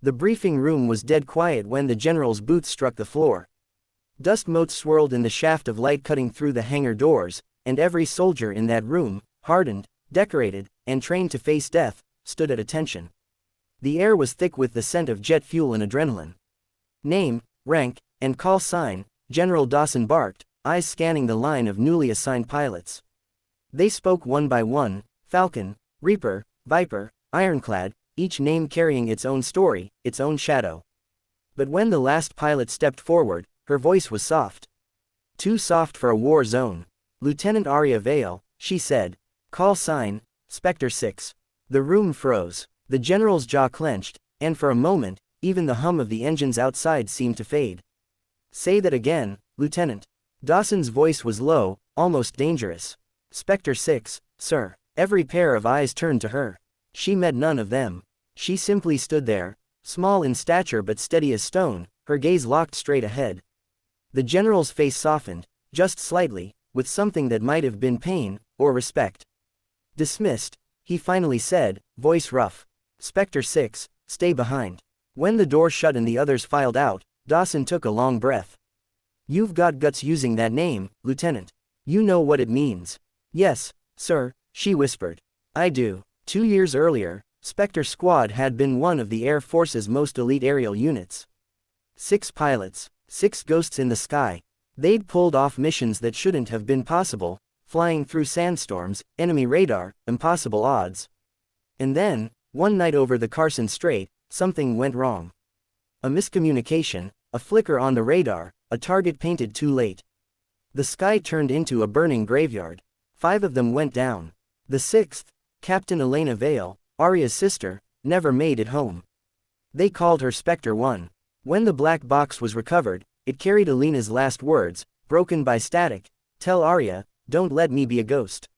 The briefing room was dead quiet when the general's boots struck the floor. Dust motes swirled in the shaft of light cutting through the hangar doors, and every soldier in that room, hardened, decorated, and trained to face death, stood at attention. The air was thick with the scent of jet fuel and adrenaline. Name, rank, and call sign, General Dawson barked, eyes scanning the line of newly assigned pilots. They spoke one by one: Falcon, Reaper, Viper, Ironclad, each name carrying its own story, its own shadow. But when the last pilot stepped forward, her voice was soft. Too soft for a war zone. Lieutenant Arya Vale, she said. Call sign, Specter 6. The room froze. The general's jaw clenched, and for a moment, even the hum of the engines outside seemed to fade. Say that again, Lieutenant. Dawson's voice was low, almost dangerous. Specter 6, sir. Every pair of eyes turned to her. She met none of them. She simply stood there, small in stature but steady as stone, her gaze locked straight ahead. The general's face softened, just slightly, with something that might have been pain, or respect. Dismissed, he finally said, voice rough. Specter 6, stay behind. When the door shut and the others filed out, Dawson took a long breath. You've got guts using that name, Lieutenant. You know what it means. Yes, sir, she whispered. I do. 2 years earlier, Specter Squad had been one of the Air Force's most elite aerial units. 6 pilots, 6 ghosts in the sky. They'd pulled off missions that shouldn't have been possible, flying through sandstorms, enemy radar, impossible odds. And then, one night over the Carson Strait, something went wrong. A miscommunication, a flicker on the radar, a target painted too late. The sky turned into a burning graveyard. 5 of them went down. The 6th, Captain Elena Vale, Arya's sister, never made it home. They called her Specter 1. When the black box was recovered, it carried Elena's last words, broken by static: tell Arya, don't let me be a ghost.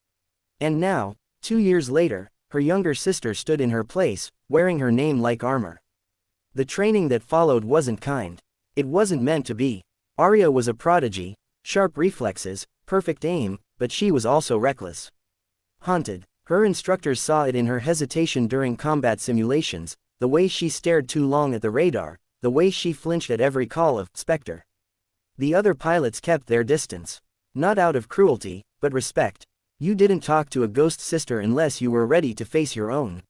And now, 2 years later, her younger sister stood in her place, wearing her name like armor. The training that followed wasn't kind. It wasn't meant to be. Arya was a prodigy, sharp reflexes, perfect aim, but she was also reckless. Haunted. Her instructors saw it in her hesitation during combat simulations, the way she stared too long at the radar, the way she flinched at every call of Specter. The other pilots kept their distance. Not out of cruelty, but respect. You didn't talk to a ghost sister unless you were ready to face your own.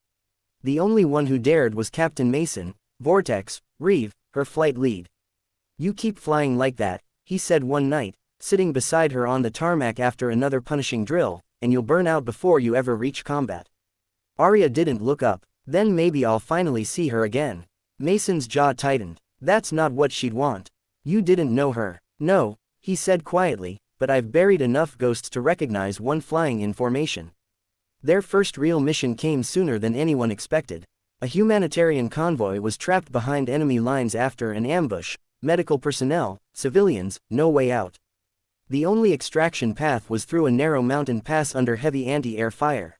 The only one who dared was Captain Mason, Vortex, Reeve, her flight lead. You keep flying like that, he said one night, sitting beside her on the tarmac after another punishing drill, and you'll burn out before you ever reach combat. Arya didn't look up. Then maybe I'll finally see her again. Mason's jaw tightened. That's not what she'd want. You didn't know her. No, he said quietly, but I've buried enough ghosts to recognize one flying in formation. Their first real mission came sooner than anyone expected. A humanitarian convoy was trapped behind enemy lines after an ambush. Medical personnel, civilians, no way out. The only extraction path was through a narrow mountain pass under heavy anti-air fire.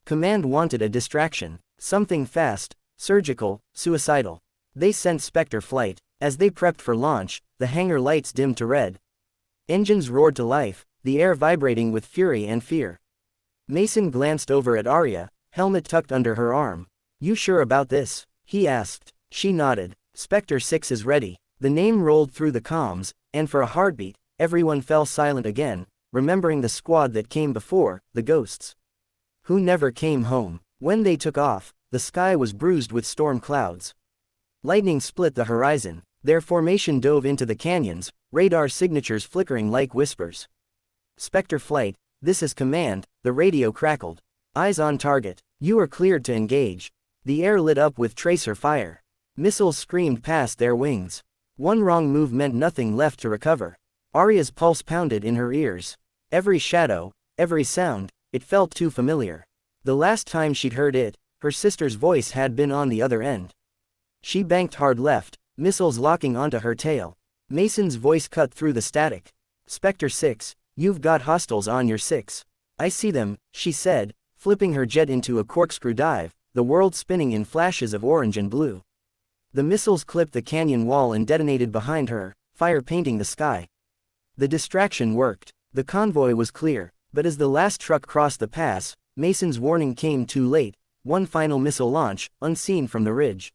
Command wanted a distraction, something fast, surgical, suicidal. They sent Specter flight. As they prepped for launch, the hangar lights dimmed to red. Engines roared to life, the air vibrating with fury and fear. Mason glanced over at Arya, helmet tucked under her arm. You sure about this? He asked. She nodded. Specter 6 is ready. The name rolled through the comms, and for a heartbeat, everyone fell silent again, remembering the squad that came before, the ghosts. Who never came home. When they took off, the sky was bruised with storm clouds. Lightning split the horizon. Their formation dove into the canyons, radar signatures flickering like whispers. Specter flight, this is command, the radio crackled. Eyes on target. You are cleared to engage. The air lit up with tracer fire. Missiles screamed past their wings. One wrong move meant nothing left to recover. Arya's pulse pounded in her ears. Every shadow, every sound, it felt too familiar. The last time she'd heard it, her sister's voice had been on the other end. She banked hard left, missiles locking onto her tail. Mason's voice cut through the static. Specter 6, you've got hostiles on your 6. I see them, she said, flipping her jet into a corkscrew dive, the world spinning in flashes of orange and blue. The missiles clipped the canyon wall and detonated behind her, fire painting the sky. The distraction worked. The convoy was clear, but as the last truck crossed the pass, Mason's warning came too late. One final missile launch, unseen from the ridge.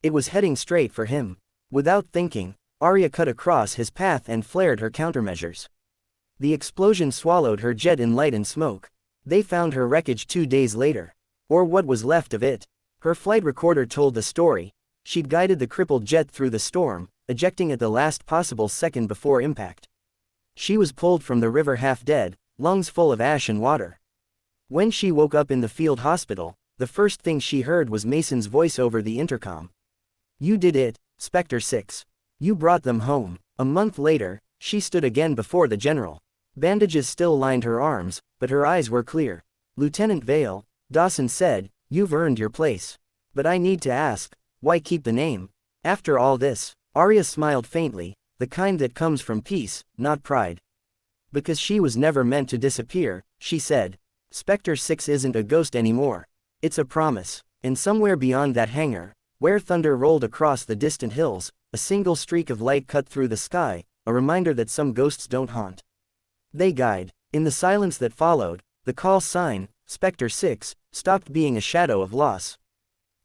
It was heading straight for him. Without thinking, Arya cut across his path and flared her countermeasures. The explosion swallowed her jet in light and smoke. They found her wreckage 2 days later. Or what was left of it. Her flight recorder told the story. She'd guided the crippled jet through the storm, ejecting at the last possible second before impact. She was pulled from the river half dead, lungs full of ash and water. When she woke up in the field hospital, the first thing she heard was Mason's voice over the intercom. "You did it, Specter 6. You brought them home." A month later, she stood again before the general. Bandages still lined her arms, but her eyes were clear. "Lieutenant Vale," Dawson said, "you've earned your place. But I need to ask, why keep the name? After all this?" Arya smiled faintly, the kind that comes from peace, not pride. "Because she was never meant to disappear," she said. "Specter 6 isn't a ghost anymore. It's a promise." And somewhere beyond that hangar, where thunder rolled across the distant hills, a single streak of light cut through the sky, a reminder that some ghosts don't haunt. They guide. In the silence that followed, the call sign, Specter 6, stopped being a shadow of loss.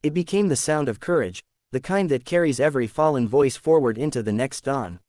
It became the sound of courage, the kind that carries every fallen voice forward into the next dawn.